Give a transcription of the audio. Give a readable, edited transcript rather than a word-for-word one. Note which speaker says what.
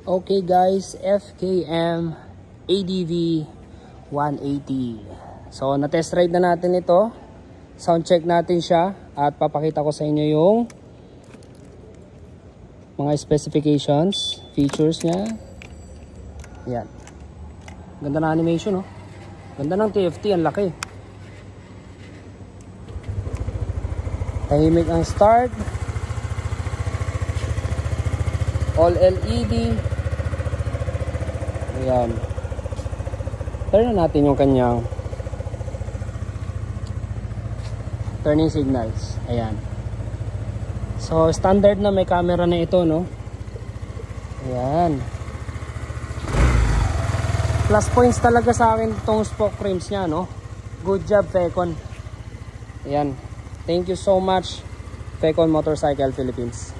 Speaker 1: Okay guys, FKM ADV 180. So na-test ride na natin ito. Sound check natin siya at papakita ko sa inyo yung mga specifications, features niya. Yan. Ganda na animation, no? Ganda ng TFT, ang laki. Tahimik ang start. All LED. Ayan. Turn na natin yung kanyang turning signals. Ayan. So, standard na may camera na ito, no? Ayan. Plus points talaga sa akin itong spoke frames niya, no? Good job, Fecon. Ayan. Thank you so much, Fecon Motorcycle Philippines.